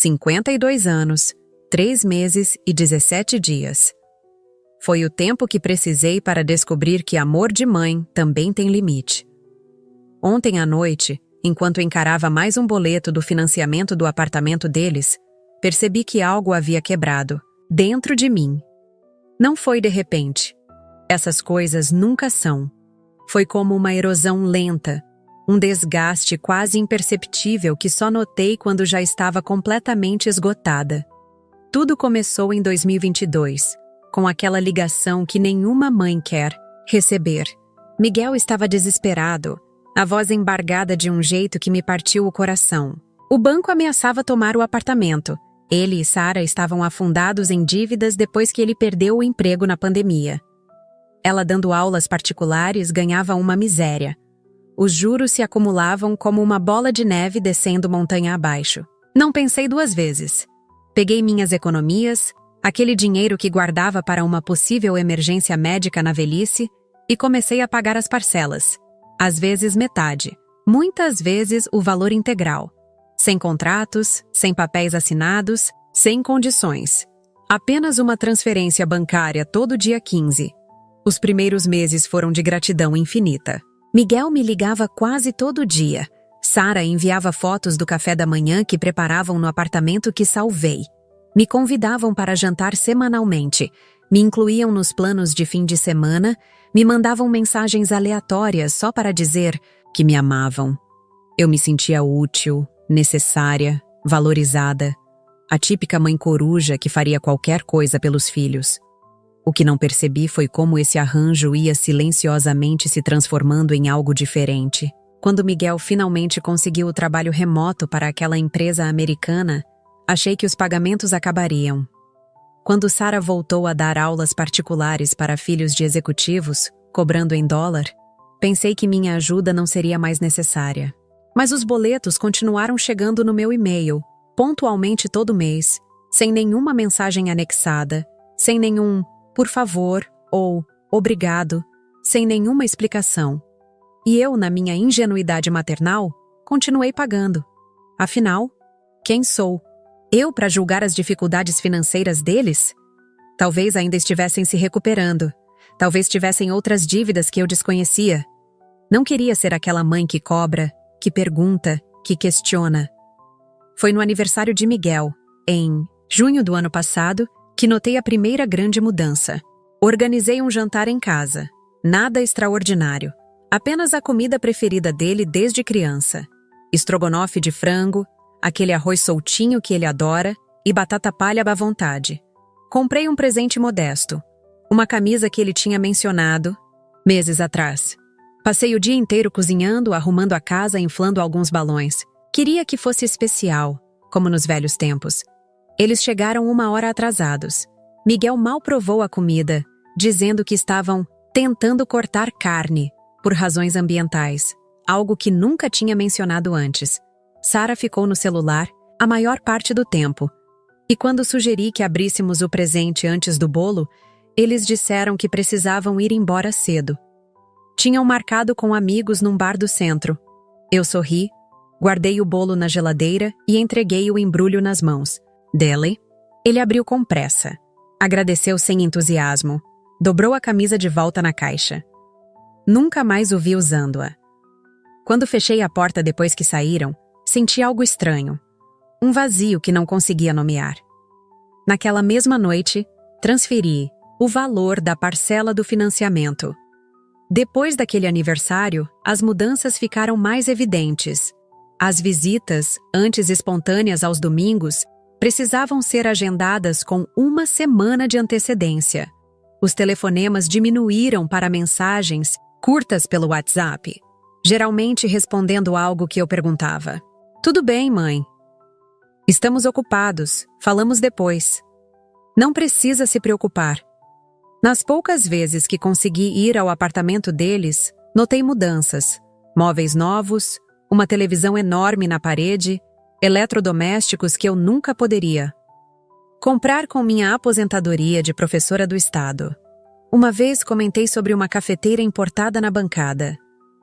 52 anos, 3 meses e 17 dias. Foi o tempo que precisei para descobrir que amor de mãe também tem limite. Ontem à noite, enquanto encarava mais um boleto do financiamento do apartamento deles, percebi que algo havia quebrado, dentro de mim. Não foi de repente. Essas coisas nunca são. Foi como uma erosão lenta, um desgaste quase imperceptível que só notei quando já estava completamente esgotada. Tudo começou em 2022, com aquela ligação que nenhuma mãe quer receber. Miguel estava desesperado, a voz embargada de um jeito que me partiu o coração. O banco ameaçava tomar o apartamento. Ele e Sara estavam afundados em dívidas depois que ele perdeu o emprego na pandemia. Ela, dando aulas particulares, ganhava uma miséria. Os juros se acumulavam como uma bola de neve descendo montanha abaixo. Não pensei 2 vezes. Peguei minhas economias, aquele dinheiro que guardava para uma possível emergência médica na velhice, e comecei a pagar as parcelas. Às vezes metade, muitas vezes o valor integral. Sem contratos, sem papéis assinados, sem condições. Apenas uma transferência bancária todo dia 15. Os primeiros meses foram de gratidão infinita. Miguel me ligava quase todo dia. Sara enviava fotos do café da manhã que preparavam no apartamento que salvei. Me convidavam para jantar semanalmente, me incluíam nos planos de fim de semana, me mandavam mensagens aleatórias só para dizer que me amavam. Eu me sentia útil, necessária, valorizada. A típica mãe coruja que faria qualquer coisa pelos filhos. O que não percebi foi como esse arranjo ia silenciosamente se transformando em algo diferente. Quando Miguel finalmente conseguiu o trabalho remoto para aquela empresa americana, achei que os pagamentos acabariam. Quando Sara voltou a dar aulas particulares para filhos de executivos, cobrando em dólar, pensei que minha ajuda não seria mais necessária. Mas os boletos continuaram chegando no meu e-mail, pontualmente todo mês, sem nenhuma mensagem anexada, sem nenhum "por favor" ou "obrigado", sem nenhuma explicação. E eu, na minha ingenuidade maternal, continuei pagando. Afinal, quem sou? Eu para julgar as dificuldades financeiras deles? Talvez ainda estivessem se recuperando. Talvez tivessem outras dívidas que eu desconhecia. Não queria ser aquela mãe que cobra, que pergunta, que questiona. Foi no aniversário de Miguel, em junho do ano passado, que notei a primeira grande mudança. Organizei um jantar em casa. Nada extraordinário. Apenas a comida preferida dele desde criança. Estrogonofe de frango, aquele arroz soltinho que ele adora e batata palha à vontade. Comprei um presente modesto. Uma camisa que ele tinha mencionado meses atrás. Passei o dia inteiro cozinhando, arrumando a casa, inflando alguns balões. Queria que fosse especial, como nos velhos tempos. Eles chegaram 1 hora atrasados. Miguel mal provou a comida, dizendo que estavam tentando cortar carne, por razões ambientais, algo que nunca tinha mencionado antes. Sara ficou no celular a maior parte do tempo. E quando sugeri que abríssemos o presente antes do bolo, eles disseram que precisavam ir embora cedo. Tinham marcado com amigos num bar do centro. Eu sorri, guardei o bolo na geladeira e entreguei o embrulho nas mãos dele. Ele abriu com pressa. Agradeceu sem entusiasmo. Dobrou a camisa de volta na caixa. Nunca mais o vi usando-a. Quando fechei a porta depois que saíram, senti algo estranho. Um vazio que não conseguia nomear. Naquela mesma noite, transferi o valor da parcela do financiamento. Depois daquele aniversário, as mudanças ficaram mais evidentes. As visitas, antes espontâneas aos domingos, precisavam ser agendadas com 1 semana de antecedência. Os telefonemas diminuíram para mensagens curtas pelo WhatsApp, geralmente respondendo algo que eu perguntava. "Tudo bem, mãe?" "Estamos ocupados, falamos depois." Não precisa se preocupar. Nas poucas vezes que consegui ir ao apartamento deles, notei mudanças. Móveis novos, uma televisão enorme na parede, eletrodomésticos que eu nunca poderia comprar com minha aposentadoria de professora do estado. Uma vez comentei sobre uma cafeteira importada na bancada,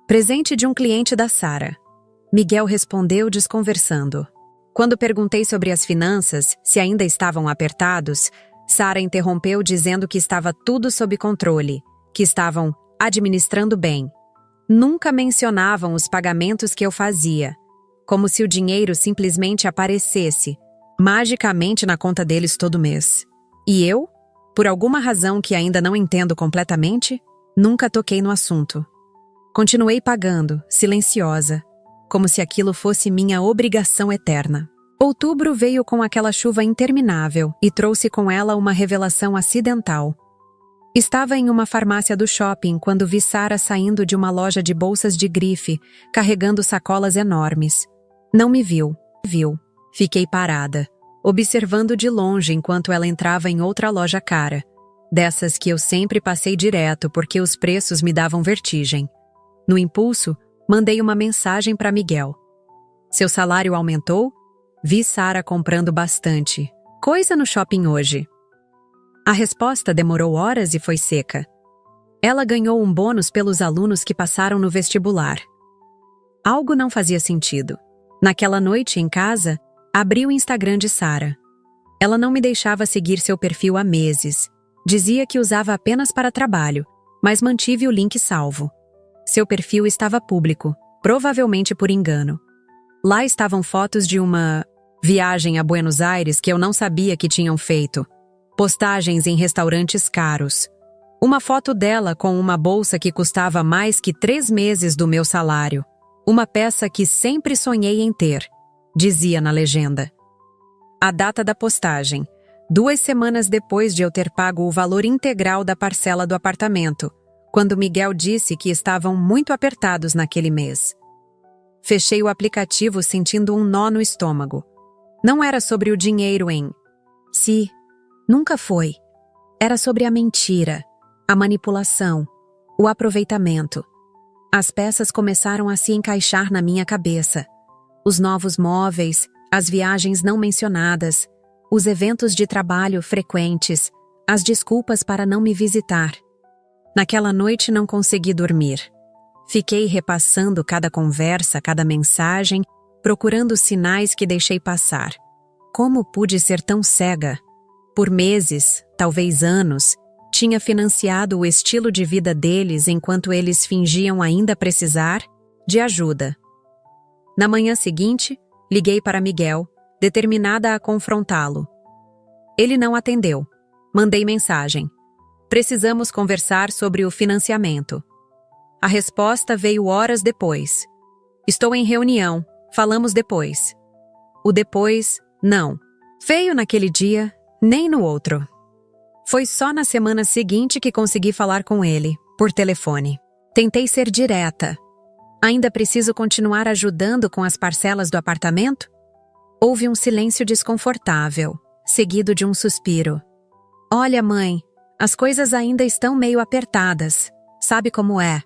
presente de um cliente da Sara. Miguel respondeu desconversando. Quando perguntei sobre as finanças, se ainda estavam apertados, Sara interrompeu dizendo que estava tudo sob controle, que estavam administrando bem. Nunca mencionavam os pagamentos que eu fazia, como se o dinheiro simplesmente aparecesse, magicamente na conta deles todo mês. E eu, por alguma razão que ainda não entendo completamente, nunca toquei no assunto. Continuei pagando, silenciosa, como se aquilo fosse minha obrigação eterna. Outubro veio com aquela chuva interminável e trouxe com ela uma revelação acidental. Estava em uma farmácia do shopping quando vi Sara saindo de uma loja de bolsas de grife, carregando sacolas enormes. Não me viu. Fiquei parada, observando de longe enquanto ela entrava em outra loja cara, dessas que eu sempre passei direto porque os preços me davam vertigem. No impulso, mandei uma mensagem para Miguel. Seu salário aumentou? Vi Sara comprando bastante coisa no shopping hoje. A resposta demorou horas e foi seca. Ela ganhou um bônus pelos alunos que passaram no vestibular. Algo não fazia sentido. Naquela noite, em casa, abri o Instagram de Sara. Ela não me deixava seguir seu perfil há meses. Dizia que usava apenas para trabalho, mas mantive o link salvo. Seu perfil estava público, provavelmente por engano. Lá estavam fotos de uma viagem a Buenos Aires que eu não sabia que tinham feito. Postagens em restaurantes caros. Uma foto dela com uma bolsa que custava mais que 3 meses do meu salário. Uma peça que sempre sonhei em ter, dizia na legenda. A data da postagem, 2 semanas depois de eu ter pago o valor integral da parcela do apartamento, quando Miguel disse que estavam muito apertados naquele mês. Fechei o aplicativo sentindo um nó no estômago. Não era sobre o dinheiro si. Nunca foi. Era sobre a mentira, a manipulação, o aproveitamento. As peças começaram a se encaixar na minha cabeça. Os novos móveis, as viagens não mencionadas, os eventos de trabalho frequentes, as desculpas para não me visitar. Naquela noite não consegui dormir. Fiquei repassando cada conversa, cada mensagem, procurando sinais que deixei passar. Como pude ser tão cega? Por meses, talvez anos, tinha financiado o estilo de vida deles enquanto eles fingiam ainda precisar de ajuda. Na manhã seguinte, liguei para Miguel, determinada a confrontá-lo. Ele não atendeu. Mandei mensagem. Precisamos conversar sobre o financiamento. A resposta veio horas depois. Estou em reunião, falamos depois. O depois, não. Veio naquele dia, nem no outro. Foi só na semana seguinte que consegui falar com ele, por telefone. Tentei ser direta. Ainda preciso continuar ajudando com as parcelas do apartamento? Houve um silêncio desconfortável, seguido de um suspiro. Olha, mãe, as coisas ainda estão meio apertadas. Sabe como é?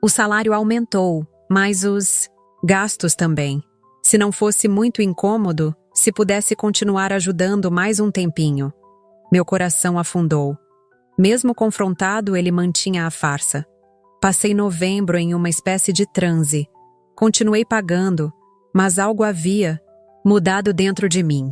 O salário aumentou, mas os gastos também. Se não fosse muito incômodo, se pudesse continuar ajudando mais um tempinho. Meu coração afundou. Mesmo confrontado, ele mantinha a farsa. Passei novembro em uma espécie de transe. Continuei pagando, mas algo havia mudado dentro de mim.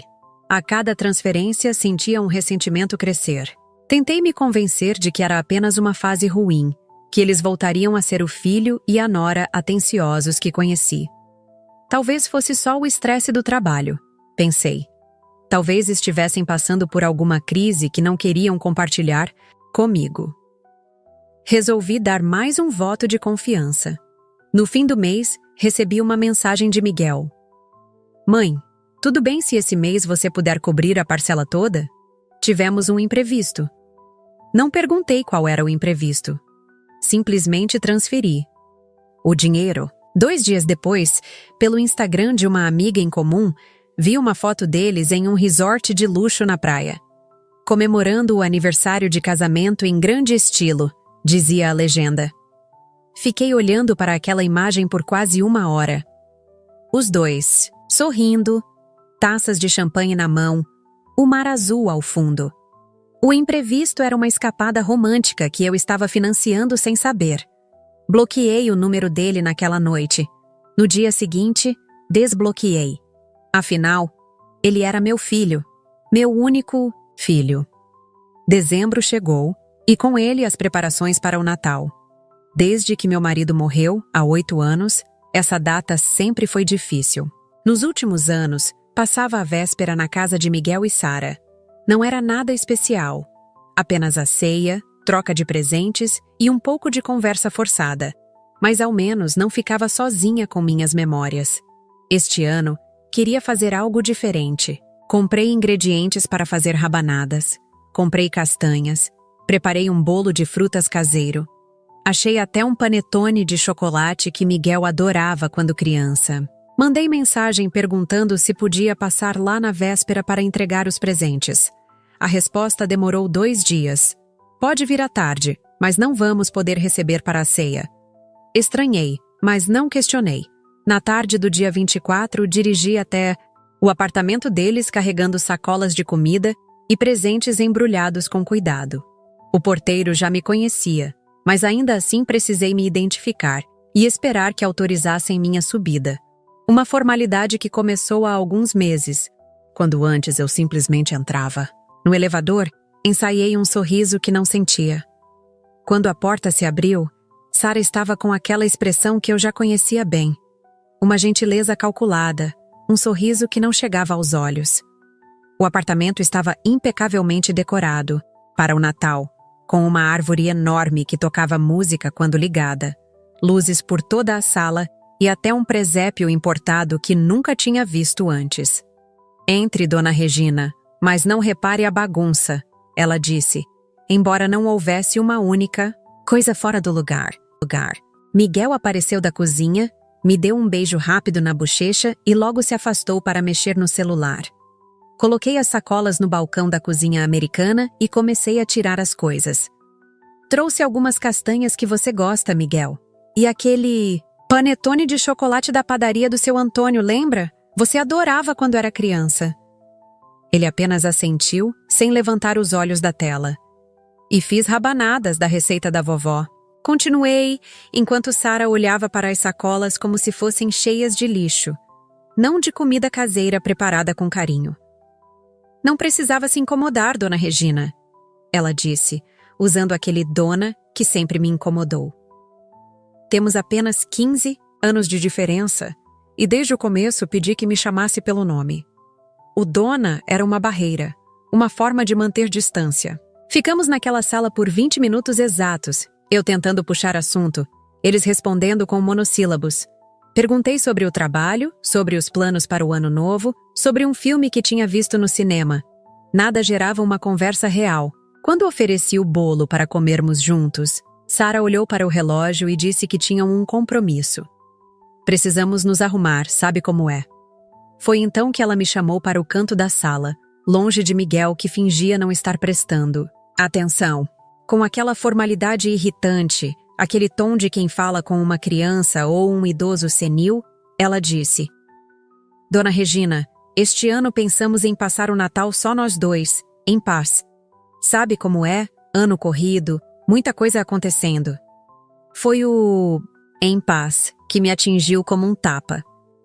A cada transferência sentia um ressentimento crescer. Tentei me convencer de que era apenas uma fase ruim, que eles voltariam a ser o filho e a nora atenciosos que conheci. Talvez fosse só o estresse do trabalho, pensei. Talvez estivessem passando por alguma crise que não queriam compartilhar comigo. Resolvi dar mais um voto de confiança. No fim do mês, recebi uma mensagem de Miguel. Mãe, tudo bem se esse mês você puder cobrir a parcela toda? Tivemos um imprevisto. Não perguntei qual era o imprevisto. Simplesmente transferi. O dinheiro. 2 dias depois, pelo Instagram de uma amiga em comum, vi uma foto deles em um resort de luxo na praia. Comemorando o aniversário de casamento em grande estilo, dizia a legenda. Fiquei olhando para aquela imagem por quase 1 hora. Os dois, sorrindo, taças de champanhe na mão, o mar azul ao fundo. O imprevisto era uma escapada romântica que eu estava financiando sem saber. Bloqueei o número dele naquela noite. No dia seguinte, desbloqueei. Afinal, ele era meu filho, meu único filho. Dezembro chegou, e com ele as preparações para o Natal. Desde que meu marido morreu, há 8 anos, essa data sempre foi difícil. Nos últimos anos, passava a véspera na casa de Miguel e Sara. Não era nada especial. Apenas a ceia, troca de presentes e um pouco de conversa forçada. Mas ao menos não ficava sozinha com minhas memórias. Este ano, queria fazer algo diferente. Comprei ingredientes para fazer rabanadas. Comprei castanhas. Preparei um bolo de frutas caseiro. Achei até um panetone de chocolate que Miguel adorava quando criança. Mandei mensagem perguntando se podia passar lá na véspera para entregar os presentes. A resposta demorou 2 dias. Pode vir à tarde, mas não vamos poder receber para a ceia. Estranhei, mas não questionei. Na tarde do dia 24, dirigi até o apartamento deles carregando sacolas de comida e presentes embrulhados com cuidado. O porteiro já me conhecia, mas ainda assim precisei me identificar e esperar que autorizassem minha subida. Uma formalidade que começou há alguns meses, quando antes eu simplesmente entrava. No elevador, ensaiei um sorriso que não sentia. Quando a porta se abriu, Sara estava com aquela expressão que eu já conhecia bem. Uma gentileza calculada, um sorriso que não chegava aos olhos. O apartamento estava impecavelmente decorado para o Natal, com uma árvore enorme que tocava música quando ligada, luzes por toda a sala e até um presépio importado que nunca tinha visto antes. Entre, Dona Regina, mas não repare a bagunça, ela disse, embora não houvesse uma única coisa fora do lugar. Miguel apareceu da cozinha, me deu um beijo rápido na bochecha e logo se afastou para mexer no celular. Coloquei as sacolas no balcão da cozinha americana e comecei a tirar as coisas. Trouxe algumas castanhas que você gosta, Miguel. E aquele panetone de chocolate da padaria do seu Antônio, lembra? Você adorava quando era criança. Ele apenas assentiu, sem levantar os olhos da tela. E fiz rabanadas da receita da vovó. Continuei, enquanto Sara olhava para as sacolas como se fossem cheias de lixo, não de comida caseira preparada com carinho. Não precisava se incomodar, Dona Regina, ela disse, usando aquele dona que sempre me incomodou. Temos apenas 15 anos de diferença, e desde o começo pedi que me chamasse pelo nome. O dona era uma barreira, uma forma de manter distância. Ficamos naquela sala por 20 minutos exatos, eu tentando puxar assunto, eles respondendo com monossílabos. Perguntei sobre o trabalho, sobre os planos para o ano novo, sobre um filme que tinha visto no cinema. Nada gerava uma conversa real. Quando ofereci o bolo para comermos juntos, Sara olhou para o relógio e disse que tinham um compromisso. Precisamos nos arrumar, sabe como é. Foi então que ela me chamou para o canto da sala, longe de Miguel que fingia não estar prestando atenção. Com aquela formalidade irritante, aquele tom de quem fala com uma criança ou um idoso senil, ela disse: Dona Regina, este ano pensamos em passar o Natal só nós dois, em paz. Sabe como é? Ano corrido, muita coisa acontecendo. Foi o em paz que me atingiu como um tapa.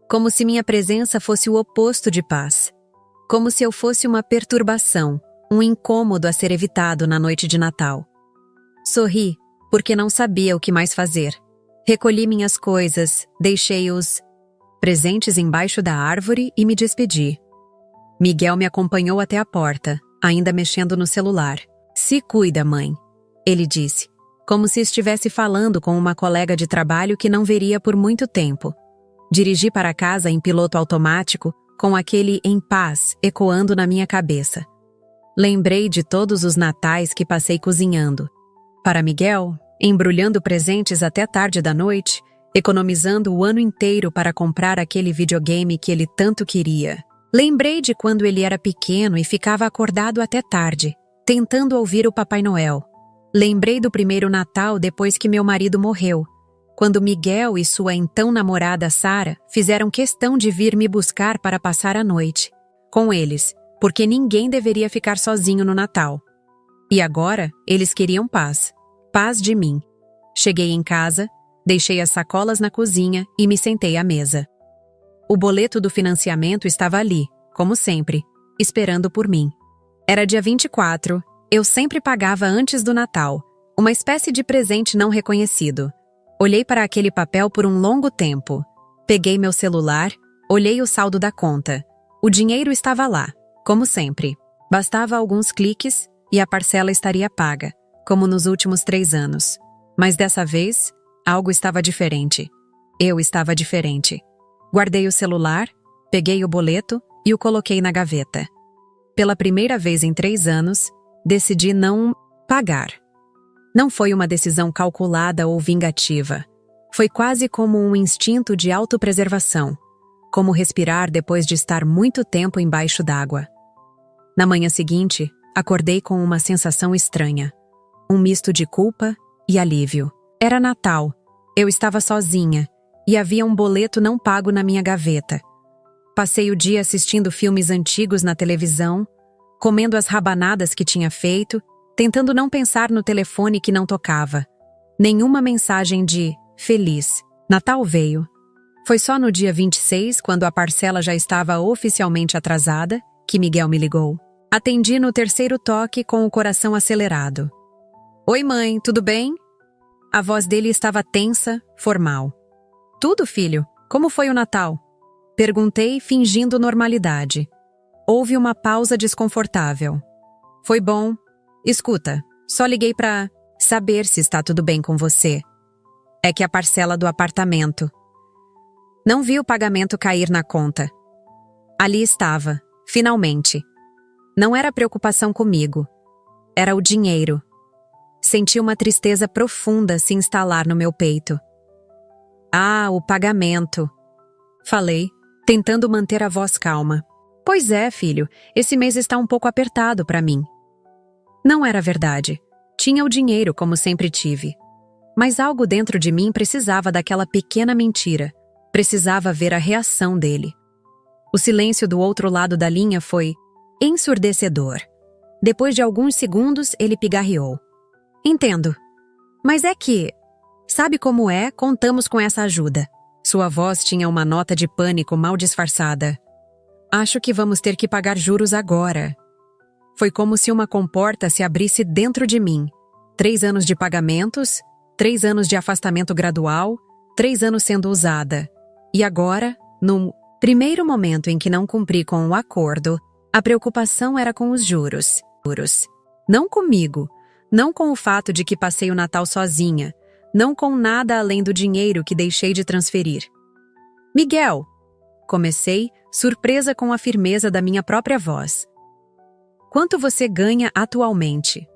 Como se minha presença fosse o oposto de paz. Como se eu fosse uma perturbação, um incômodo a ser evitado na noite de Natal. Sorri, porque não sabia o que mais fazer. Recolhi minhas coisas, deixei os presentes embaixo da árvore e me despedi. Miguel me acompanhou até a porta, ainda mexendo no celular. Se cuida, mãe, ele disse, como se estivesse falando com uma colega de trabalho que não veria por muito tempo. Dirigi para casa em piloto automático, com aquele em paz ecoando na minha cabeça. Lembrei de todos os natais que passei cozinhando. Para Miguel, embrulhando presentes até tarde da noite, economizando o ano inteiro para comprar aquele videogame que ele tanto queria. Lembrei de quando ele era pequeno e ficava acordado até tarde, tentando ouvir o Papai Noel. Lembrei do primeiro Natal depois que meu marido morreu, quando Miguel e sua então namorada Sara fizeram questão de vir me buscar para passar a noite com eles, porque ninguém deveria ficar sozinho no Natal. E agora, eles queriam paz. Paz de mim. Cheguei em casa, deixei as sacolas na cozinha e me sentei à mesa. O boleto do financiamento estava ali, como sempre, esperando por mim. Era dia 24, eu sempre pagava antes do Natal, uma espécie de presente não reconhecido. Olhei para aquele papel por um longo tempo. Peguei meu celular, olhei o saldo da conta. O dinheiro estava lá, como sempre. Bastava alguns cliques e a parcela estaria paga, como nos últimos 3 anos. Mas dessa vez, algo estava diferente. Eu estava diferente. Guardei o celular, peguei o boleto e o coloquei na gaveta. Pela primeira vez em 3 anos, decidi não pagar. Não foi uma decisão calculada ou vingativa. Foi quase como um instinto de autopreservação, como respirar depois de estar muito tempo embaixo d'água. Na manhã seguinte, acordei com uma sensação estranha. Um misto de culpa e alívio. Era Natal, eu estava sozinha e havia um boleto não pago na minha gaveta. Passei o dia assistindo filmes antigos na televisão, comendo as rabanadas que tinha feito, tentando não pensar no telefone que não tocava. Nenhuma mensagem de feliz. Natal veio. Foi só no dia 26, quando a parcela já estava oficialmente atrasada, que Miguel me ligou. Atendi no terceiro toque com o coração acelerado. Oi, mãe, tudo bem? A voz dele estava tensa, formal. Tudo, filho. Como foi o Natal? Perguntei, fingindo normalidade. Houve uma pausa desconfortável. Foi bom. Escuta, só liguei pra saber se está tudo bem com você. É que a parcela do apartamento. Não vi o pagamento cair na conta. Ali estava, finalmente. Não era preocupação comigo. Era o dinheiro. Senti uma tristeza profunda se instalar no meu peito. Ah, o pagamento. Falei, tentando manter a voz calma. Pois é, filho, esse mês está um pouco apertado para mim. Não era verdade. Tinha o dinheiro, como sempre tive. Mas algo dentro de mim precisava daquela pequena mentira. Precisava ver a reação dele. O silêncio do outro lado da linha foi ensurdecedor. Depois de alguns segundos, ele pigarreou. Entendo. Mas é que... Sabe como é? Contamos com essa ajuda. Sua voz tinha uma nota de pânico mal disfarçada. Acho que vamos ter que pagar juros agora. Foi como se uma comporta se abrisse dentro de mim. 3 anos de pagamentos, 3 anos de afastamento gradual, 3 anos sendo usada. E agora, no primeiro momento em que não cumpri com o acordo, a preocupação era com os juros. Não comigo, não com o fato de que passei o Natal sozinha, não com nada além do dinheiro que deixei de transferir. Miguel! Comecei, surpresa com a firmeza da minha própria voz. Quanto você ganha atualmente?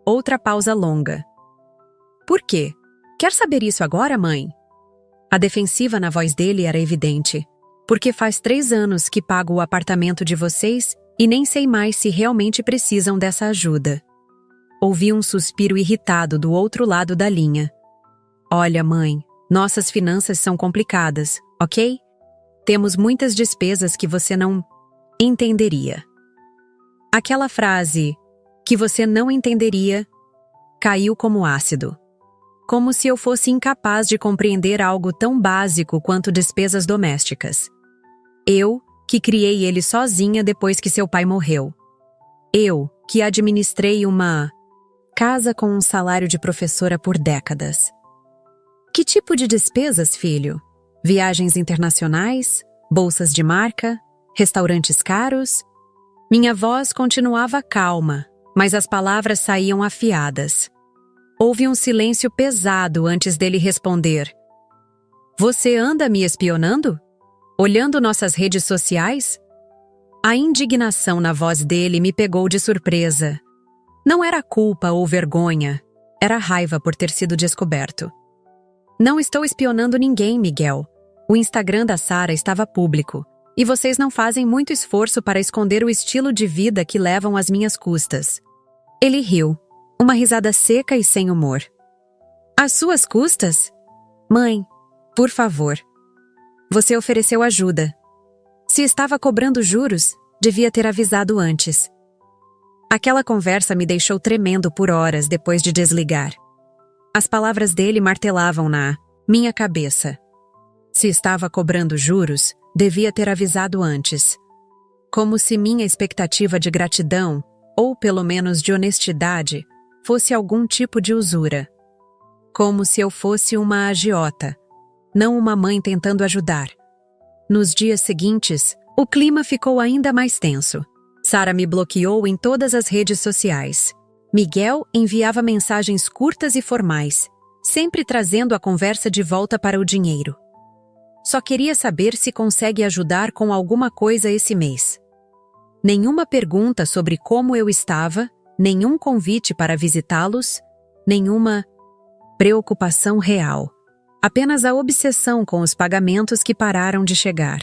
Outra pausa longa. Por quê? Quer saber isso agora, mãe? A defensiva na voz dele era evidente. Porque faz 3 anos que pago o apartamento de vocês e nem sei mais se realmente precisam dessa ajuda. Ouvi um suspiro irritado do outro lado da linha. Olha, mãe, nossas finanças são complicadas, ok? Temos muitas despesas que você não entenderia. Aquela frase, que você não entenderia, caiu como ácido. Como se eu fosse incapaz de compreender algo tão básico quanto despesas domésticas. Eu, que criei ele sozinha depois que seu pai morreu. Eu, que administrei uma casa com um salário de professora por décadas. Que tipo de despesas, filho? Viagens internacionais? Bolsas de marca? Restaurantes caros? Minha voz continuava calma, mas as palavras saíam afiadas. Houve um silêncio pesado antes dele responder. Você anda me espionando? Olhando nossas redes sociais? A indignação na voz dele me pegou de surpresa. Não era culpa ou vergonha, era raiva por ter sido descoberto. Não estou espionando ninguém, Miguel. O Instagram da Sara estava público, e vocês não fazem muito esforço para esconder o estilo de vida que levam às minhas custas. Ele riu, uma risada seca e sem humor. Às suas custas? Mãe, por favor. Você ofereceu ajuda. Se estava cobrando juros, devia ter avisado antes. Aquela conversa me deixou tremendo por horas depois de desligar. As palavras dele martelavam na minha cabeça. Se estava cobrando juros, devia ter avisado antes. Como se minha expectativa de gratidão, ou pelo menos de honestidade, fosse algum tipo de usura. Como se eu fosse uma agiota, não uma mãe tentando ajudar. Nos dias seguintes, o clima ficou ainda mais tenso. Sara me bloqueou em todas as redes sociais. Miguel enviava mensagens curtas e formais, sempre trazendo a conversa de volta para o dinheiro. Só queria saber se consegue ajudar com alguma coisa esse mês. Nenhuma pergunta sobre como eu estava, nenhum convite para visitá-los, nenhuma preocupação real. Apenas a obsessão com os pagamentos que pararam de chegar.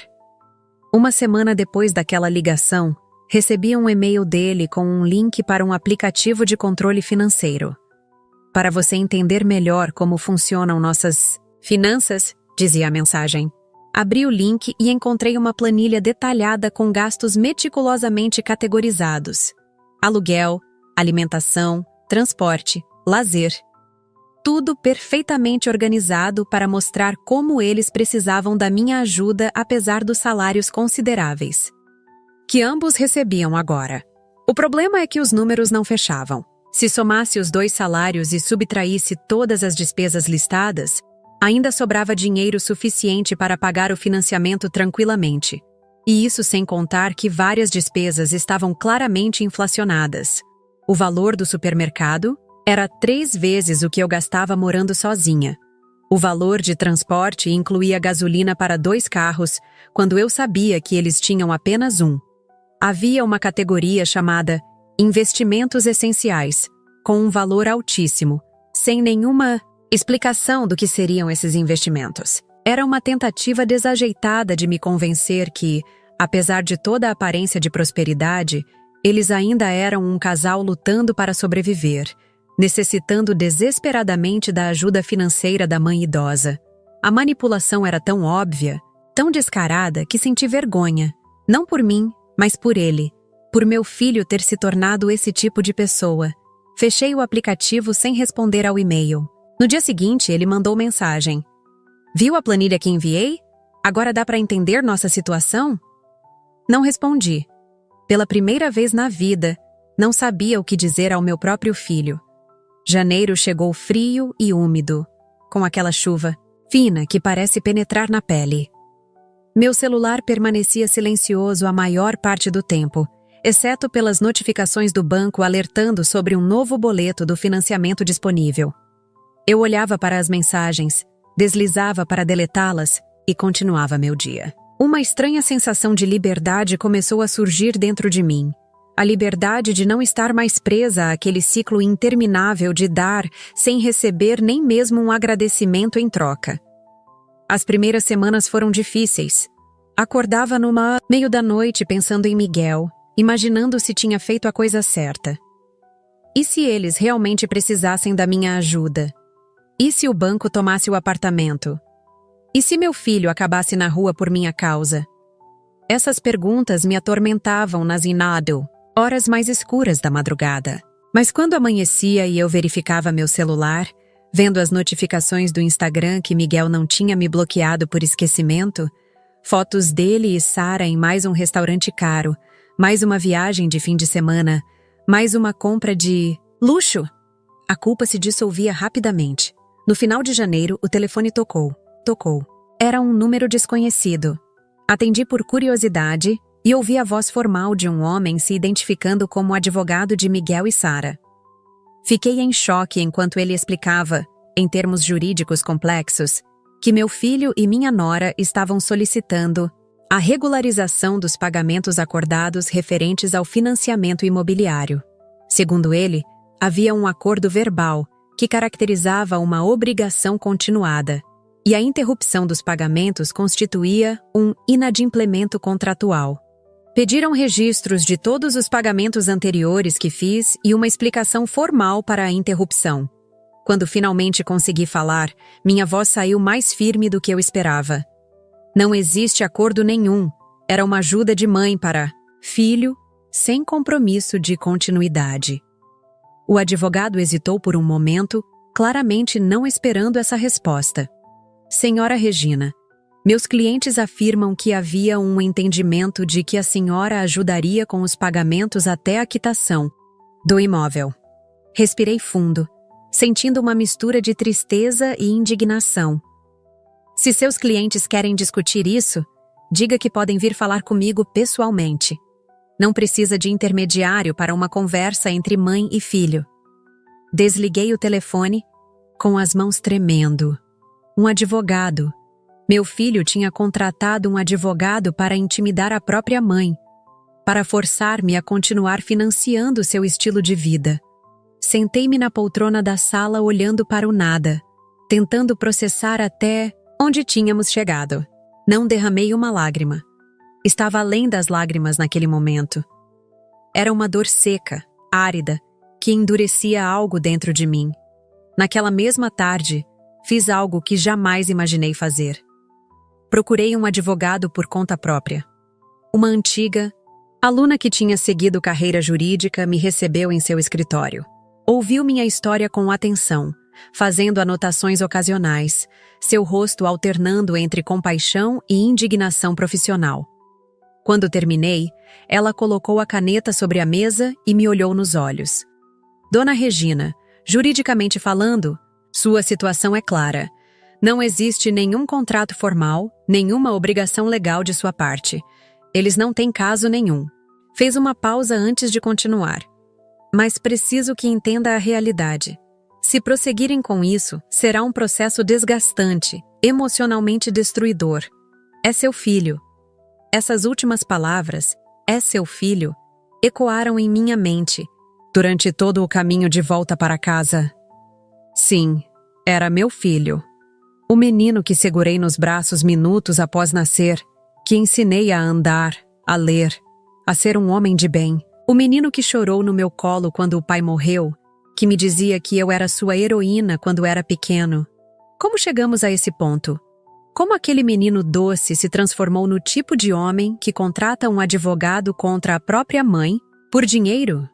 Uma semana depois daquela ligação, recebi um e-mail dele com um link para um aplicativo de controle financeiro. Para você entender melhor como funcionam nossas finanças, dizia a mensagem. Abri o link e encontrei uma planilha detalhada com gastos meticulosamente categorizados. Aluguel, alimentação, transporte, lazer. Tudo perfeitamente organizado para mostrar como eles precisavam da minha ajuda apesar dos salários consideráveis que ambos recebiam agora. O problema é que os números não fechavam. Se somasse os 2 salários e subtraísse todas as despesas listadas, ainda sobrava dinheiro suficiente para pagar o financiamento tranquilamente. E isso sem contar que várias despesas estavam claramente inflacionadas. O valor do supermercado era 3 vezes o que eu gastava morando sozinha. O valor de transporte incluía gasolina para 2 carros, quando eu sabia que eles tinham apenas um. Havia uma categoria chamada investimentos essenciais, com um valor altíssimo, sem nenhuma explicação do que seriam esses investimentos. Era uma tentativa desajeitada de me convencer que, apesar de toda a aparência de prosperidade, eles ainda eram um casal lutando para sobreviver, necessitando desesperadamente da ajuda financeira da mãe idosa. A manipulação era tão óbvia, tão descarada, que senti vergonha, não por mim, mas por ele, por meu filho ter se tornado esse tipo de pessoa. Fechei o aplicativo sem responder ao e-mail. No dia seguinte, ele mandou mensagem. Viu a planilha que enviei? Agora dá para entender nossa situação? Não respondi. Pela primeira vez na vida, não sabia o que dizer ao meu próprio filho. Janeiro chegou frio e úmido, com aquela chuva fina que parece penetrar na pele. Meu celular permanecia silencioso a maior parte do tempo, exceto pelas notificações do banco alertando sobre um novo boleto do financiamento disponível. Eu olhava para as mensagens, deslizava para deletá-las e continuava meu dia. Uma estranha sensação de liberdade começou a surgir dentro de mim. A liberdade de não estar mais presa àquele ciclo interminável de dar sem receber nem mesmo um agradecimento em troca. As primeiras semanas foram difíceis. Acordava numa meio da noite pensando em Miguel, imaginando se tinha feito a coisa certa. E se eles realmente precisassem da minha ajuda? E se o banco tomasse o apartamento? E se meu filho acabasse na rua por minha causa? Essas perguntas me atormentavam nas horas mais escuras da madrugada. Mas quando amanhecia e eu verificava meu celular, vendo as notificações do Instagram que Miguel não tinha me bloqueado por esquecimento, fotos dele e Sara em mais um restaurante caro, mais uma viagem de fim de semana, mais uma compra de luxo, a culpa se dissolvia rapidamente. No final de janeiro, o telefone tocou. Era um número desconhecido. Atendi por curiosidade e ouvi a voz formal de um homem se identificando como advogado de Miguel e Sara. Fiquei em choque enquanto ele explicava, em termos jurídicos complexos, que meu filho e minha nora estavam solicitando a regularização dos pagamentos acordados referentes ao financiamento imobiliário. Segundo ele, havia um acordo verbal que caracterizava uma obrigação continuada, e a interrupção dos pagamentos constituía um inadimplemento contratual. Pediram registros de todos os pagamentos anteriores que fiz e uma explicação formal para a interrupção. Quando finalmente consegui falar, minha voz saiu mais firme do que eu esperava. Não existe acordo nenhum. Era uma ajuda de mãe para filho, sem compromisso de continuidade. O advogado hesitou por um momento, claramente não esperando essa resposta. Senhora Regina, Meus clientes afirmam que havia um entendimento de que a senhora ajudaria com os pagamentos até a quitação do imóvel. Respirei fundo, sentindo uma mistura de tristeza e indignação. Se seus clientes querem discutir isso, diga que podem vir falar comigo pessoalmente. Não precisa de intermediário para uma conversa entre mãe e filho. Desliguei o telefone, com as mãos tremendo. Um advogado. Meu filho tinha contratado um advogado para intimidar a própria mãe, para forçar-me a continuar financiando seu estilo de vida. Sentei-me na poltrona da sala olhando para o nada, tentando processar até onde tínhamos chegado. Não derramei uma lágrima. Estava além das lágrimas naquele momento. Era uma dor seca, árida, que endurecia algo dentro de mim. Naquela mesma tarde, fiz algo que jamais imaginei fazer. Procurei um advogado por conta própria. Uma antiga aluna que tinha seguido carreira jurídica me recebeu em seu escritório. Ouviu minha história com atenção, fazendo anotações ocasionais, seu rosto alternando entre compaixão e indignação profissional. Quando terminei, ela colocou a caneta sobre a mesa e me olhou nos olhos. Dona Regina, juridicamente falando, sua situação é clara. Não existe nenhum contrato formal, nenhuma obrigação legal de sua parte. Eles não têm caso nenhum. Fez uma pausa antes de continuar. Mas preciso que entenda a realidade. Se prosseguirem com isso, será um processo desgastante, emocionalmente destruidor. É seu filho. Essas últimas palavras, é seu filho, ecoaram em minha mente, durante todo o caminho de volta para casa. Sim, era meu filho. O menino que segurei nos braços minutos após nascer, que ensinei a andar, a ler, a ser um homem de bem. O menino que chorou no meu colo quando o pai morreu, que me dizia que eu era sua heroína quando era pequeno. Como chegamos a esse ponto? Como aquele menino doce se transformou no tipo de homem que contrata um advogado contra a própria mãe por dinheiro?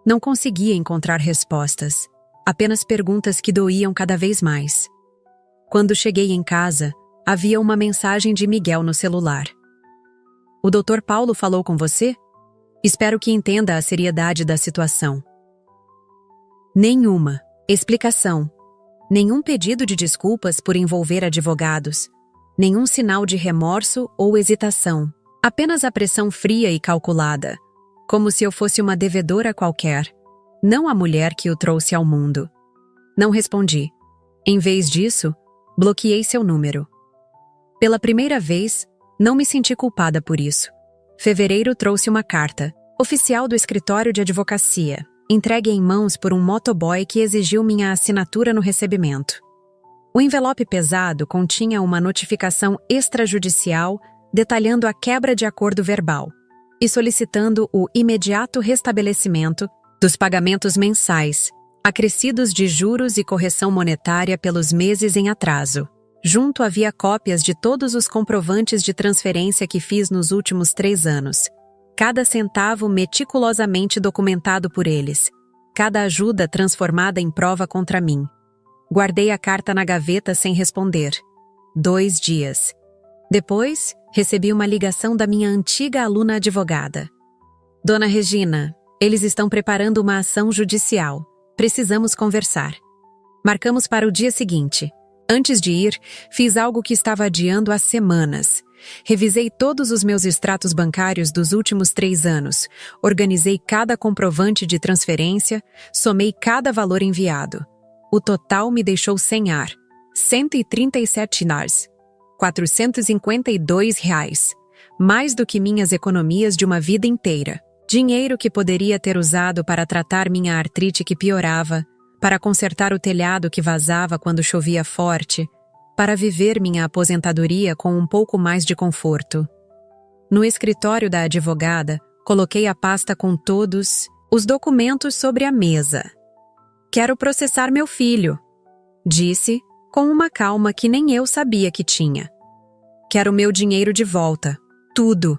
Não conseguia encontrar respostas, apenas perguntas que doíam cada vez mais. Quando cheguei em casa, havia uma mensagem de Miguel no celular. O Dr. Paulo falou com você? Espero que entenda a seriedade da situação. Nenhuma explicação, nenhum pedido de desculpas por envolver advogados, nenhum sinal de remorso ou hesitação, apenas a pressão fria e calculada, como se eu fosse uma devedora qualquer, não a mulher que o trouxe ao mundo. Não respondi. Em vez disso, bloqueei seu número. Pela primeira vez, não me senti culpada por isso. Fevereiro trouxe uma carta, oficial do escritório de advocacia, entregue em mãos por um motoboy que exigiu minha assinatura no recebimento. O envelope pesado continha uma notificação extrajudicial detalhando a quebra de acordo verbal e solicitando o imediato restabelecimento dos pagamentos mensais, acrescidos de juros e correção monetária pelos meses em atraso. Junto havia cópias de todos os comprovantes de transferência que fiz nos últimos 3 anos. Cada centavo meticulosamente documentado por eles. Cada ajuda transformada em prova contra mim. Guardei a carta na gaveta sem responder. 2 dias. Depois, recebi uma ligação da minha antiga aluna advogada. Dona Regina, eles estão preparando uma ação judicial. Precisamos conversar. Marcamos para o dia seguinte. Antes de ir, fiz algo que estava adiando há semanas. Revisei todos os meus extratos bancários dos últimos 3 anos, organizei cada comprovante de transferência, somei cada valor enviado. O total me deixou sem ar. 137 dinars. R$ 452, mais do que minhas economias de uma vida inteira. Dinheiro que poderia ter usado para tratar minha artrite que piorava, para consertar o telhado que vazava quando chovia forte, para viver minha aposentadoria com um pouco mais de conforto. No escritório da advogada, coloquei a pasta com todos os documentos sobre a mesa. Quero processar meu filho, disse, com uma calma que nem eu sabia que tinha. Quero meu dinheiro de volta. Tudo.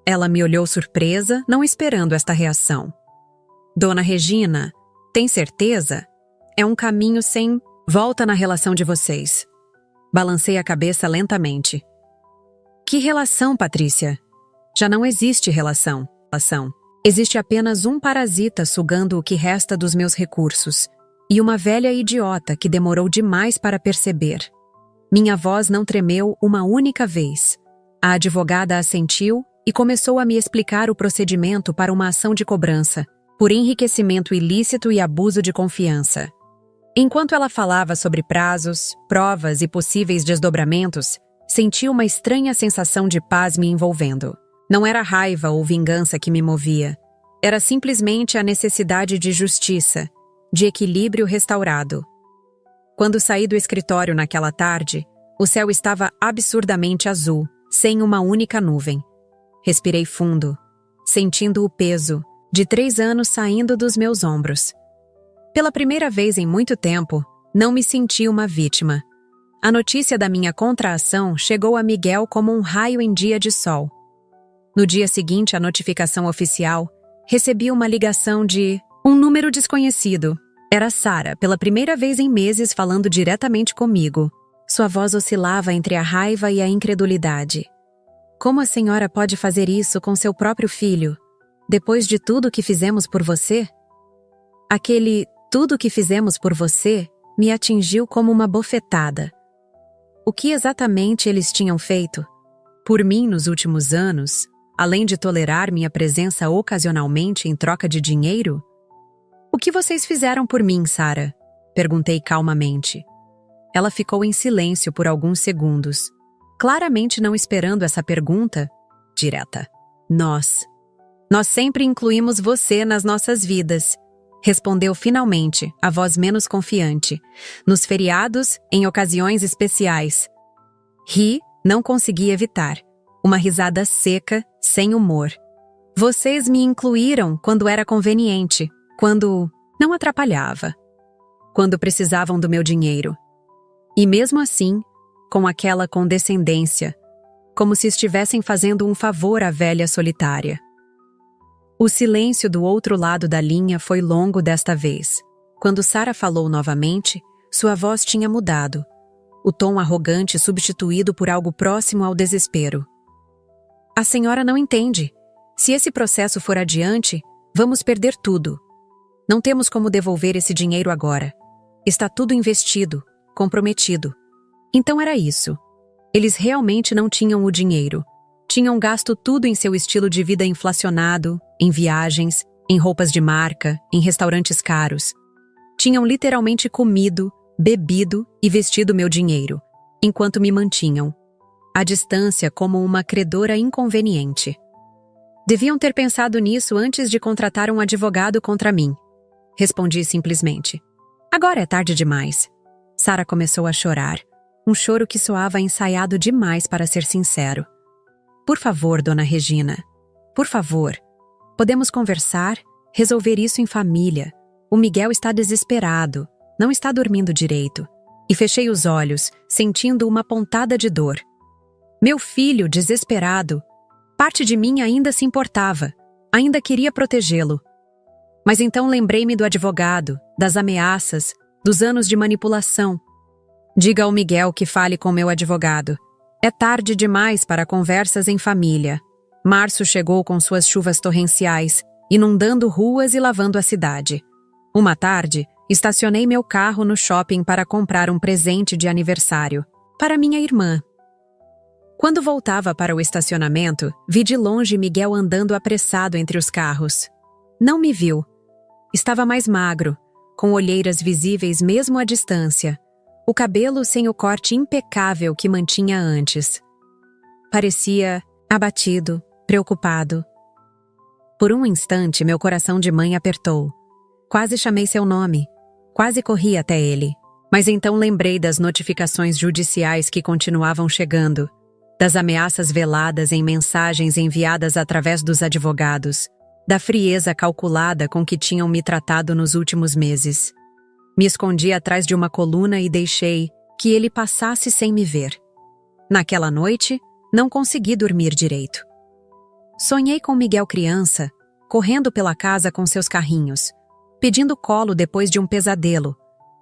Ela me olhou surpresa, não esperando esta reação. Dona Regina, tem certeza? É um caminho sem volta na relação de vocês. Balancei a cabeça lentamente. Que relação, Patrícia? Já não existe relação. Existe apenas um parasita sugando o que resta dos meus recursos e uma velha idiota que demorou demais para perceber. Minha voz não tremeu uma única vez. A advogada assentiu e começou a me explicar o procedimento para uma ação de cobrança, por enriquecimento ilícito e abuso de confiança. Enquanto ela falava sobre prazos, provas e possíveis desdobramentos, senti uma estranha sensação de paz me envolvendo. Não era raiva ou vingança que me movia. Era simplesmente a necessidade de justiça, de equilíbrio restaurado. Quando saí do escritório naquela tarde, o céu estava absurdamente azul, sem uma única nuvem. Respirei fundo, sentindo o peso de 3 anos saindo dos meus ombros. Pela primeira vez em muito tempo, não me senti uma vítima. A notícia da minha contraação chegou a Miguel como um raio em dia de sol. No dia seguinte à notificação oficial, recebi uma ligação de um número desconhecido. Era Sara, pela primeira vez em meses, falando diretamente comigo. Sua voz oscilava entre a raiva e a incredulidade. Como a senhora pode fazer isso com seu próprio filho? Depois de tudo que fizemos por você? Aquele tudo que fizemos por você me atingiu como uma bofetada. O que exatamente eles tinham feito? Por mim nos últimos anos, além de tolerar minha presença ocasionalmente em troca de dinheiro? O que vocês fizeram por mim, Sara? Perguntei calmamente. Ela ficou em silêncio por alguns segundos, claramente não esperando essa pergunta direta. Nós sempre incluímos você nas nossas vidas, respondeu finalmente, a voz menos confiante. Nos feriados, em ocasiões especiais. Ri, não consegui evitar. Uma risada seca, sem humor. Vocês me incluíram quando era conveniente, quando não atrapalhava, quando precisavam do meu dinheiro. E mesmo assim, com aquela condescendência, como se estivessem fazendo um favor à velha solitária. O silêncio do outro lado da linha foi longo desta vez. Quando Sara falou novamente, sua voz tinha mudado, o tom arrogante substituído por algo próximo ao desespero. A senhora não entende. Se esse processo for adiante, vamos perder tudo. Não temos como devolver esse dinheiro agora. Está tudo investido, comprometido. Então era isso. Eles realmente não tinham o dinheiro. Tinham gasto tudo em seu estilo de vida inflacionado, em viagens, em roupas de marca, em restaurantes caros. Tinham literalmente comido, bebido e vestido meu dinheiro, enquanto me mantinham, à distância como uma credora inconveniente. Deviam ter pensado nisso antes de contratar um advogado contra mim. Respondi simplesmente. Agora é tarde demais. Sara começou a chorar, um choro que soava ensaiado demais para ser sincero. Por favor, dona Regina. Por favor. Podemos conversar, resolver isso em família. O Miguel está desesperado, não está dormindo direito. E fechei os olhos, sentindo uma pontada de dor. Meu filho, desesperado. Parte de mim ainda se importava, ainda queria protegê-lo. Mas então lembrei-me do advogado, das ameaças, dos anos de manipulação. Diga ao Miguel que fale com meu advogado. É tarde demais para conversas em família. Março chegou com suas chuvas torrenciais, inundando ruas e lavando a cidade. Uma tarde, estacionei meu carro no shopping para comprar um presente de aniversário para minha irmã. Quando voltava para o estacionamento, vi de longe Miguel andando apressado entre os carros. Não me viu. Estava mais magro, com olheiras visíveis mesmo à distância. O cabelo sem o corte impecável que mantinha antes. Parecia abatido, preocupado. Por um instante, meu coração de mãe apertou. Quase chamei seu nome. Quase corri até ele. Mas então lembrei das notificações judiciais que continuavam chegando, das ameaças veladas em mensagens enviadas através dos advogados, da frieza calculada com que tinham me tratado nos últimos meses. Me escondi atrás de uma coluna e deixei que ele passasse sem me ver. Naquela noite, não consegui dormir direito. Sonhei com Miguel criança, correndo pela casa com seus carrinhos, pedindo colo depois de um pesadelo,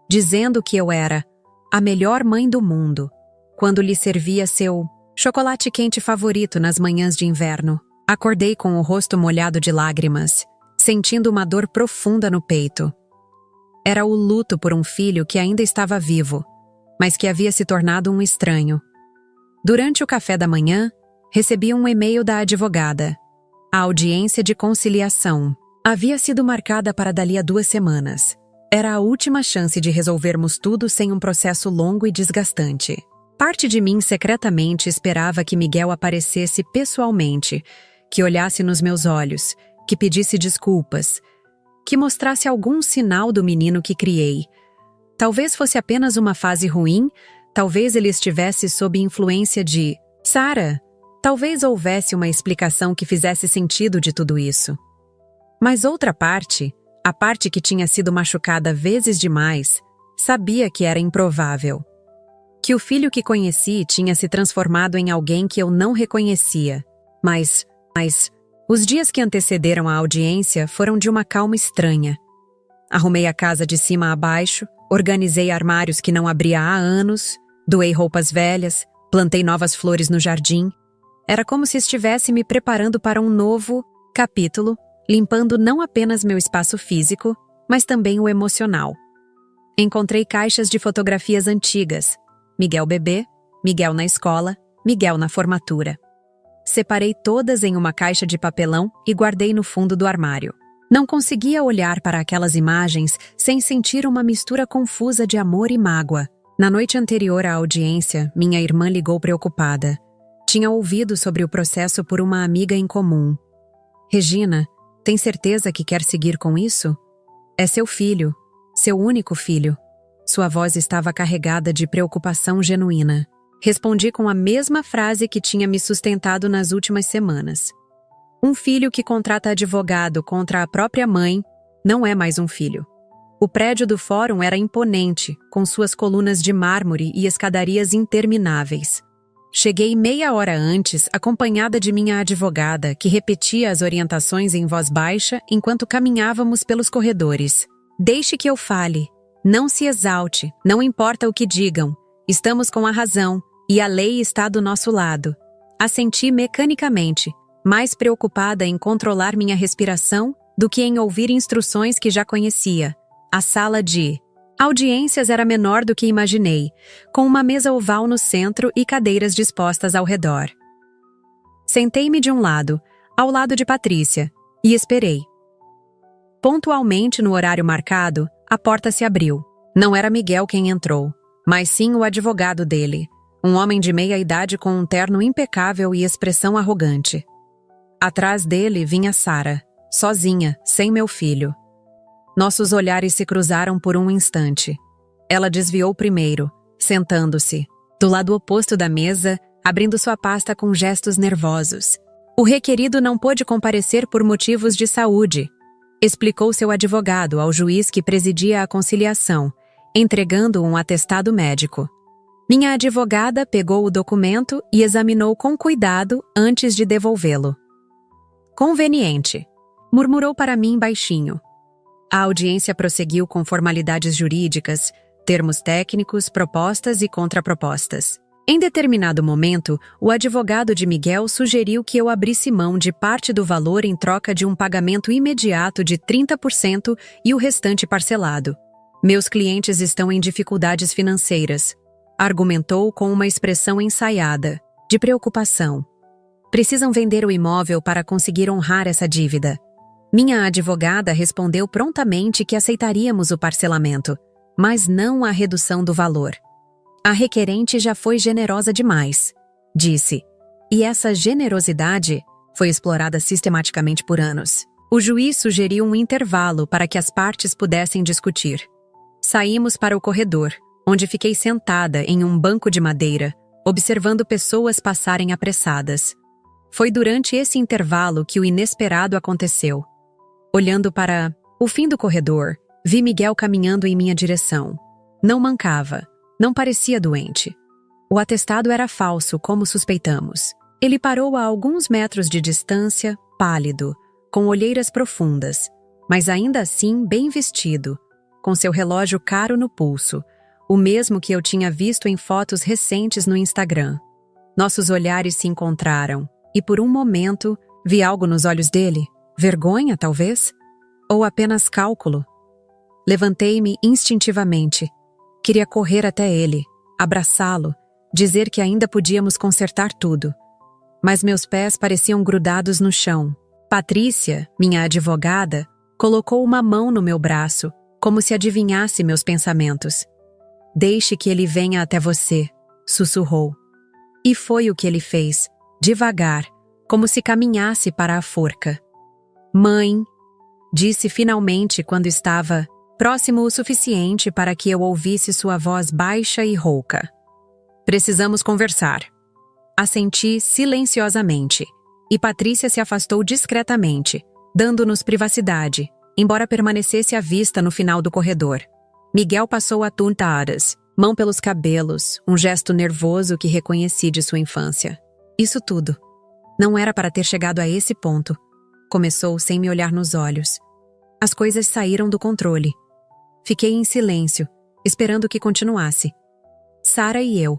dizendo que eu era a melhor mãe do mundo, quando lhe servia seu chocolate quente favorito nas manhãs de inverno. Acordei com o rosto molhado de lágrimas, sentindo uma dor profunda no peito. Era o luto por um filho que ainda estava vivo, mas que havia se tornado um estranho. Durante o café da manhã, recebi um e-mail da advogada. A audiência de conciliação havia sido marcada para dali a 2 semanas. Era a última chance de resolvermos tudo sem um processo longo e desgastante. Parte de mim secretamente esperava que Miguel aparecesse pessoalmente, que olhasse nos meus olhos, que pedisse desculpas, que mostrasse algum sinal do menino que criei. Talvez fosse apenas uma fase ruim, talvez ele estivesse sob influência de Sara. Talvez houvesse uma explicação que fizesse sentido de tudo isso. Mas outra parte, a parte que tinha sido machucada vezes demais, sabia que era improvável. Que o filho que conheci tinha se transformado em alguém que eu não reconhecia. Mas os dias que antecederam a audiência foram de uma calma estranha. Arrumei a casa de cima a baixo, organizei armários que não abria há anos, doei roupas velhas, plantei novas flores no jardim. Era como se estivesse me preparando para um novo capítulo, limpando não apenas meu espaço físico, mas também o emocional. Encontrei caixas de fotografias antigas. Miguel bebê, Miguel na escola, Miguel na formatura. Separei todas em uma caixa de papelão e guardei no fundo do armário. Não conseguia olhar para aquelas imagens sem sentir uma mistura confusa de amor e mágoa. Na noite anterior à audiência, minha irmã ligou preocupada. Tinha ouvido sobre o processo por uma amiga em comum. Regina, tem certeza que quer seguir com isso? É seu filho, seu único filho. Sua voz estava carregada de preocupação genuína. Respondi com a mesma frase que tinha me sustentado nas últimas semanas. Um filho que contrata advogado contra a própria mãe não é mais um filho. O prédio do fórum era imponente, com suas colunas de mármore e escadarias intermináveis. Cheguei meia hora antes, acompanhada de minha advogada, que repetia as orientações em voz baixa enquanto caminhávamos pelos corredores. Deixe que eu fale. Não se exalte, não importa o que digam. Estamos com a razão, e a lei está do nosso lado. Assenti mecanicamente, mais preocupada em controlar minha respiração do que em ouvir instruções que já conhecia. A sala de audiências era menor do que imaginei, com uma mesa oval no centro e cadeiras dispostas ao redor. Sentei-me de um lado, ao lado de Patrícia, e esperei. Pontualmente no horário marcado, a porta se abriu. Não era Miguel quem entrou, mas sim o advogado dele, um homem de meia idade com um terno impecável e expressão arrogante. Atrás dele vinha Sara, sozinha, sem meu filho. Nossos olhares se cruzaram por um instante. Ela desviou primeiro, sentando-se, do lado oposto da mesa, abrindo sua pasta com gestos nervosos. O requerido não pôde comparecer por motivos de saúde, explicou seu advogado ao juiz que presidia a conciliação, entregando um atestado médico. Minha advogada pegou o documento e examinou com cuidado antes de devolvê-lo. Conveniente, murmurou para mim baixinho. A audiência prosseguiu com formalidades jurídicas, termos técnicos, propostas e contrapropostas. Em determinado momento, o advogado de Miguel sugeriu que eu abrisse mão de parte do valor em troca de um pagamento imediato de 30% e o restante parcelado. Meus clientes estão em dificuldades financeiras, argumentou com uma expressão ensaiada, de preocupação. Precisam vender o imóvel para conseguir honrar essa dívida. Minha advogada respondeu prontamente que aceitaríamos o parcelamento, mas não a redução do valor. A requerente já foi generosa demais, disse, e essa generosidade foi explorada sistematicamente por anos. O juiz sugeriu um intervalo para que as partes pudessem discutir. Saímos para o corredor, onde fiquei sentada em um banco de madeira, observando pessoas passarem apressadas. Foi durante esse intervalo que o inesperado aconteceu. Olhando para o fim do corredor, vi Miguel caminhando em minha direção. Não mancava, não parecia doente. O atestado era falso, como suspeitamos. Ele parou a alguns metros de distância, pálido, com olheiras profundas, mas ainda assim bem vestido, com seu relógio caro no pulso, o mesmo que eu tinha visto em fotos recentes no Instagram. Nossos olhares se encontraram, e por um momento vi algo nos olhos dele. Vergonha, talvez? Ou apenas cálculo? Levantei-me instintivamente. Queria correr até ele, abraçá-lo, dizer que ainda podíamos consertar tudo. Mas meus pés pareciam grudados no chão. Patrícia, minha advogada, colocou uma mão no meu braço, como se adivinhasse meus pensamentos. Deixe que ele venha até você, sussurrou. E foi o que ele fez, devagar, como se caminhasse para a forca. Mãe, disse finalmente quando estava próximo o suficiente para que eu ouvisse sua voz baixa e rouca. Precisamos conversar. Assenti silenciosamente, e Patrícia se afastou discretamente, dando-nos privacidade, embora permanecesse à vista no final do corredor. Miguel passou a tuntadas, mão pelos cabelos, um gesto nervoso que reconheci de sua infância. Isso tudo. Não era para ter chegado a esse ponto. Começou sem me olhar nos olhos. As coisas saíram do controle. Fiquei em silêncio, esperando que continuasse. Sara e eu.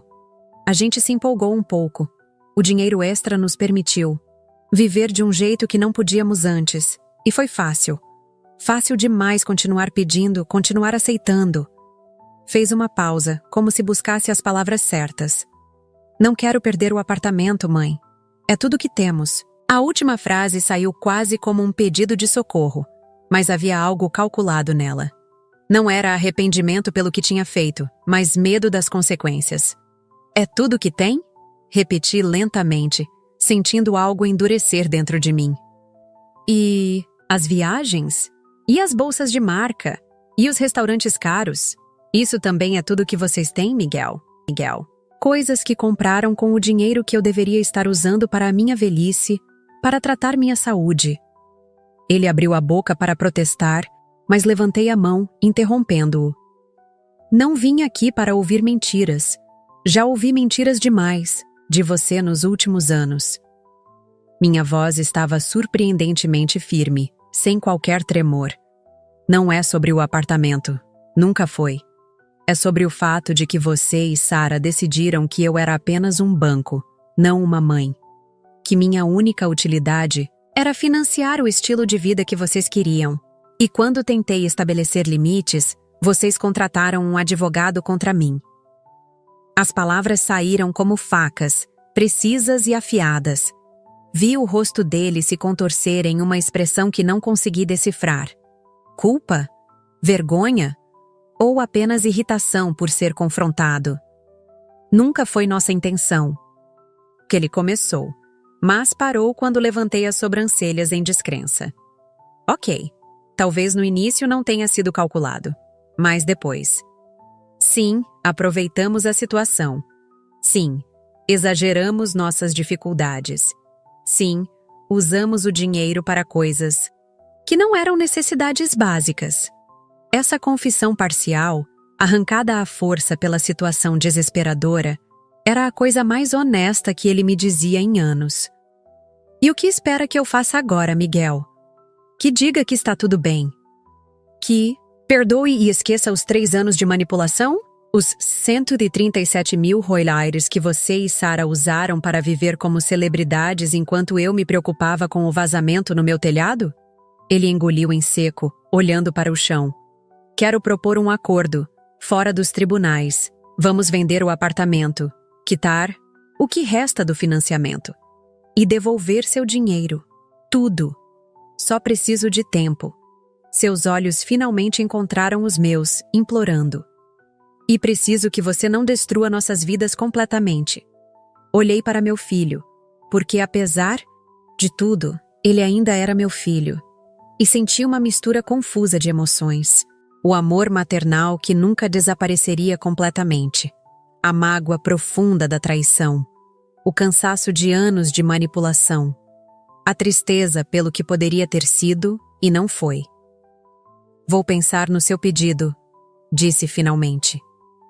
A gente se empolgou um pouco. O dinheiro extra nos permitiu viver de um jeito que não podíamos antes. E foi fácil. Fácil demais continuar pedindo, continuar aceitando. Fez uma pausa, como se buscasse as palavras certas. Não quero perder o apartamento, mãe. É tudo que temos. A última frase saiu quase como um pedido de socorro, mas havia algo calculado nela. Não era arrependimento pelo que tinha feito, mas medo das consequências. É tudo que tem? Repeti lentamente, sentindo algo endurecer dentro de mim. E as viagens? E as bolsas de marca? E os restaurantes caros? Isso também é tudo que vocês têm, Miguel? Coisas que compraram com o dinheiro que eu deveria estar usando para a minha velhice, para tratar minha saúde. Ele abriu a boca para protestar, mas levantei a mão, interrompendo-o. Não vim aqui para ouvir mentiras. Já ouvi mentiras demais de você nos últimos anos. Minha voz estava surpreendentemente firme, sem qualquer tremor. Não é sobre o apartamento. Nunca foi. É sobre o fato de que você e Sara decidiram que eu era apenas um banco, não uma mãe. Que minha única utilidade era financiar o estilo de vida que vocês queriam. E quando tentei estabelecer limites, vocês contrataram um advogado contra mim. As palavras saíram como facas, precisas e afiadas. Vi o rosto dele se contorcer em uma expressão que não consegui decifrar. Culpa? Vergonha? Ou apenas irritação por ser confrontado? Nunca foi nossa intenção. Que ele começou, mas parou quando levantei as sobrancelhas em descrença. Ok, talvez no início não tenha sido calculado, mas depois. Sim, aproveitamos a situação. Sim, exageramos nossas dificuldades. Sim, usamos o dinheiro para coisas que não eram necessidades básicas. Essa confissão parcial, arrancada à força pela situação desesperadora, era a coisa mais honesta que ele me dizia em anos. E o que espera que eu faça agora, Miguel? Que diga que está tudo bem. Que perdoe e esqueça os 3 anos de manipulação? Os 137 mil royalties que você e Sara usaram para viver como celebridades enquanto eu me preocupava com o vazamento no meu telhado? Ele engoliu em seco, olhando para o chão. Quero propor um acordo, fora dos tribunais. Vamos vender o apartamento, quitar o que resta do financiamento e devolver seu dinheiro. Tudo. Só preciso de tempo. Seus olhos finalmente encontraram os meus, implorando. E preciso que você não destrua nossas vidas completamente. Olhei para meu filho, porque apesar de tudo, ele ainda era meu filho. E senti uma mistura confusa de emoções. O amor maternal que nunca desapareceria completamente. A mágoa profunda da traição. O cansaço de anos de manipulação. A tristeza pelo que poderia ter sido e não foi. Vou pensar no seu pedido, disse finalmente.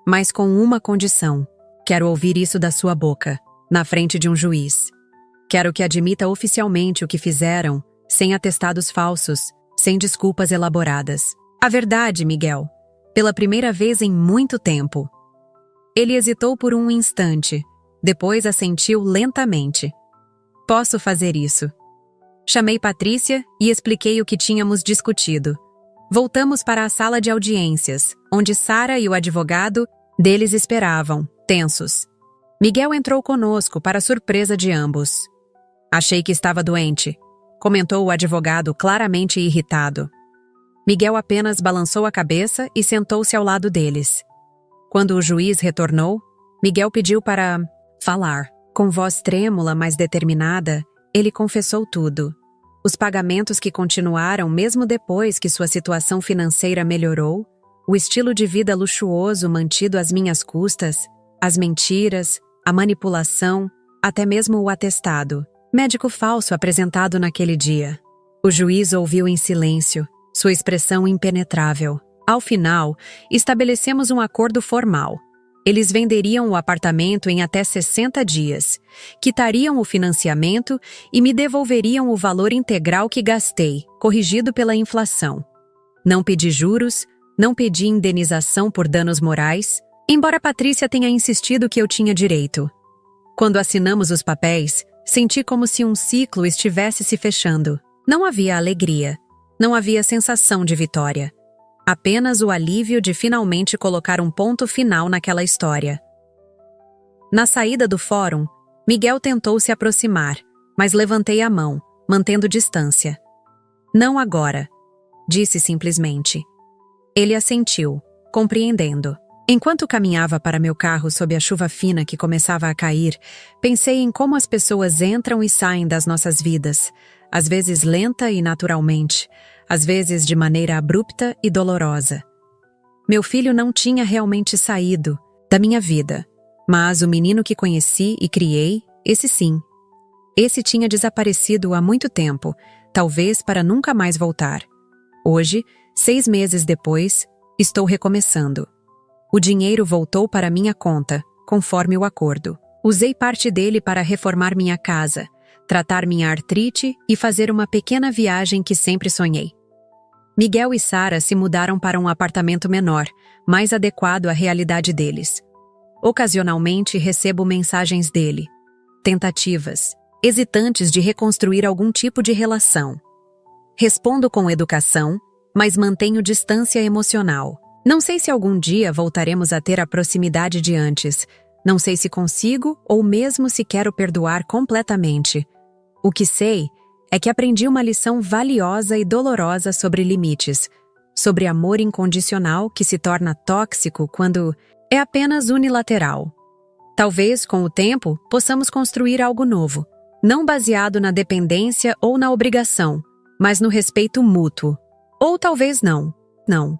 Mas com uma condição. Quero ouvir isso da sua boca, na frente de um juiz. Quero que admita oficialmente o que fizeram, sem atestados falsos, sem desculpas elaboradas. A verdade, Miguel. Pela primeira vez em muito tempo. Ele hesitou por um instante, depois assentiu lentamente. Posso fazer isso. Chamei Patrícia e expliquei o que tínhamos discutido. Voltamos para a sala de audiências, onde Sara e o advogado deles esperavam, tensos. Miguel entrou conosco para surpresa de ambos. Achei que estava doente, comentou o advogado claramente irritado. Miguel apenas balançou a cabeça e sentou-se ao lado deles. Quando o juiz retornou, Miguel pediu para falar. Com voz trêmula, mas determinada, ele confessou tudo. Os pagamentos que continuaram mesmo depois que sua situação financeira melhorou, o estilo de vida luxuoso mantido às minhas custas, as mentiras, a manipulação, até mesmo o atestado, médico falso apresentado naquele dia. O juiz ouviu em silêncio, sua expressão impenetrável. Ao final, estabelecemos um acordo formal. Eles venderiam o apartamento em até 60 dias, quitariam o financiamento e me devolveriam o valor integral que gastei, corrigido pela inflação. Não pedi juros, não pedi indenização por danos morais, embora Patrícia tenha insistido que eu tinha direito. Quando assinamos os papéis, senti como se um ciclo estivesse se fechando. Não havia alegria, não havia sensação de vitória. Apenas o alívio de finalmente colocar um ponto final naquela história. Na saída do fórum, Miguel tentou se aproximar, mas levantei a mão, mantendo distância. Não agora, disse simplesmente. Ele assentiu, compreendendo. Enquanto caminhava para meu carro sob a chuva fina que começava a cair, pensei em como as pessoas entram e saem das nossas vidas, às vezes lenta e naturalmente, às vezes de maneira abrupta e dolorosa. Meu filho não tinha realmente saído da minha vida, mas o menino que conheci e criei, esse sim. Esse tinha desaparecido há muito tempo, talvez para nunca mais voltar. Hoje, 6 meses depois, estou recomeçando. O dinheiro voltou para minha conta, conforme o acordo. Usei parte dele para reformar minha casa, tratar minha artrite e fazer uma pequena viagem que sempre sonhei. Miguel e Sara se mudaram para um apartamento menor, mais adequado à realidade deles. Ocasionalmente recebo mensagens dele, tentativas, hesitantes de reconstruir algum tipo de relação. Respondo com educação, mas mantenho distância emocional. Não sei se algum dia voltaremos a ter a proximidade de antes. Não sei se consigo ou mesmo se quero perdoar completamente. O que sei é que aprendi uma lição valiosa e dolorosa sobre limites, sobre amor incondicional que se torna tóxico quando é apenas unilateral. Talvez, com o tempo, possamos construir algo novo, não baseado na dependência ou na obrigação, mas no respeito mútuo. Ou talvez não. Não.